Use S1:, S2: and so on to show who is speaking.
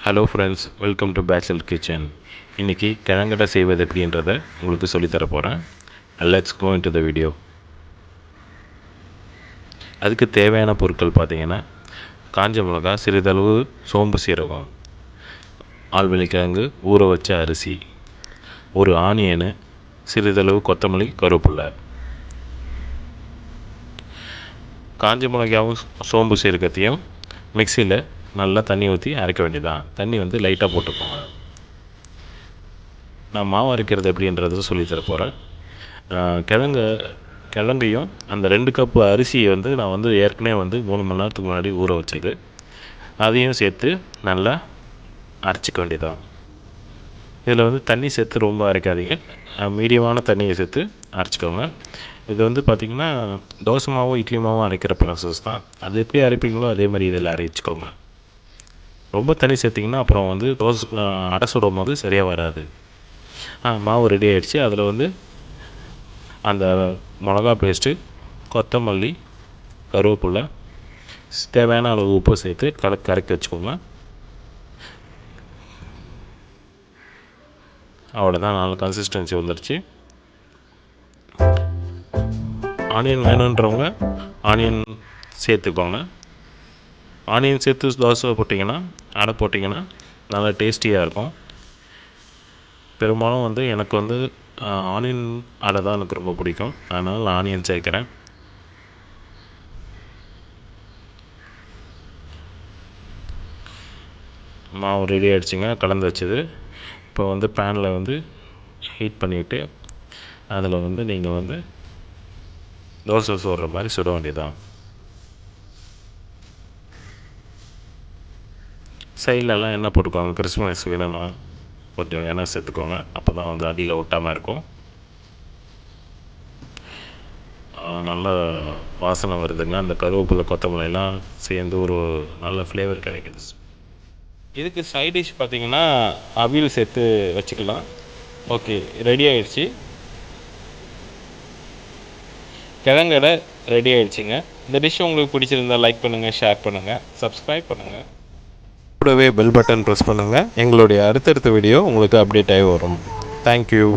S1: Hello friends, welcome to bachelor kitchen. இன்றைக்கி கிழங்கடை செய்வது எப்படின்றத உங்களுக்கு சொல்லித்தர போகிறேன். Let's go into the video. அதுக்கு தேவையான பொருட்கள் பார்த்திங்கன்னா, காஞ்ச மிளகா, சிறிதளவு சோம்பு சீரகம், ஆழ்வெள்ளிக்கிழங்கு, ஊற வச்ச அரிசி, ஒரு ஆனியனு, சிறிதளவு கொத்தமல்லி, கருவேப்பிலை. காஞ்ச மிளகாவும் சோம்பு சீரகத்தையும் மிக்சியில் நல்லா தண்ணி ஊற்றி அரைக்க வேண்டியதான். தண்ணி வந்து லைட்டாக போட்டுக்கோங்க. நான் மாவு அரைக்கிறது எப்படின்றத சொல்லித்தர போகிறேன். கிழங்கையும் அந்த 2 கப்பு அரிசியை வந்து நான் வந்து ஏற்கனவே வந்து 3 மணி நேரத்துக்கு முன்னாடி ஊற வச்சது, அதையும் சேர்த்து நல்லா அரைச்சிக்க வேண்டியதான். இதில் வந்து தண்ணி சேர்த்து ரொம்ப அரைக்காதீங்க, மீடியமான தண்ணியை சேர்த்து அரைச்சிக்கோங்க. இது வந்து பார்த்திங்கன்னா தோசை மாவும் இட்லி மாவும் அரைக்கிற ப்ராசஸ் தான். அது எப்படி அரைப்பீங்களோ அதே மாதிரி இதில் அரைச்சிக்கோங்க. ரொம்ப தண்ணி சேர்த்திங்கன்னா அப்புறம் வந்து அடை சுடும் போது சரியாக வராது. மாவு ரெடி ஆகிடுச்சு. அதில் வந்து அந்த மிளகா பேஸ்ட்டு, கொத்தமல்லி, கருவேப்பிலை, தேவையான அளவு உப்பு சேர்த்து கரைச்சி வச்சுக்கோங்க. அவ்வளோதான், நல்ல கன்சிஸ்டன்சி வந்துடுச்சு. ஆனியன் வேணுன்றவங்க ஆனியன் சேர்த்துக்கோங்க. ஆனியன் சேர்த்து தோசை போட்டிங்கன்னா, அடை போட்டிங்கன்னா நல்லா டேஸ்டியாக இருக்கும். பெரும்பாலும் வந்து எனக்கு வந்து ஆனியன் அடை தான் எனக்கு ரொம்ப பிடிக்கும், அதனால் ஆனியன் சேர்க்குறேன். மாவு ரெடி ஆகிடுச்சிங்க, கலந்து வச்சது. இப்போ வந்து பேனில் வந்து ஹீட் பண்ணிவிட்டு அதில் வந்து நீங்கள் வந்து தோசை சுடுற மாதிரி சுட வேண்டியதான். சைட்லலாம் எண்ணெய் போட்டுக்கோங்க. கிறிஸ்மஸ் வேணும்னா கொஞ்சம் எண்ணெய் சேர்த்துக்கோங்க, அப்போ தான் வந்து அடியில் ஒட்டாமல் இருக்கும். நல்ல வாசனை வருதுங்க. அந்த கருவேப்பிலை, கொத்தமல்லிலாம் சேர்ந்து ஒரு நல்ல ஃப்ளேவர் கிடைக்குது. இதுக்கு சைட் டிஷ் பார்த்திங்கன்னா அவியல் சேர்த்து வச்சுக்கலாம். ஓகே, ரெடி ஆகிடுச்சு. கிழங்கடை ரெடி ஆகிடுச்சிங்க. இந்த டிஷ் உங்களுக்கு பிடிச்சிருந்தால் லைக் பண்ணுங்கள், ஷேர் பண்ணுங்கள், சப்ஸ்கிரைப் பண்ணுங்கள். கூடவே பெல் பட்டன் ப்ரெஸ் பண்ணுங்கள். எங்களுடைய அடுத்தடுத்த வீடியோ உங்களுக்கு அப்டேட் ஆகி வரும். தேங்க்யூ.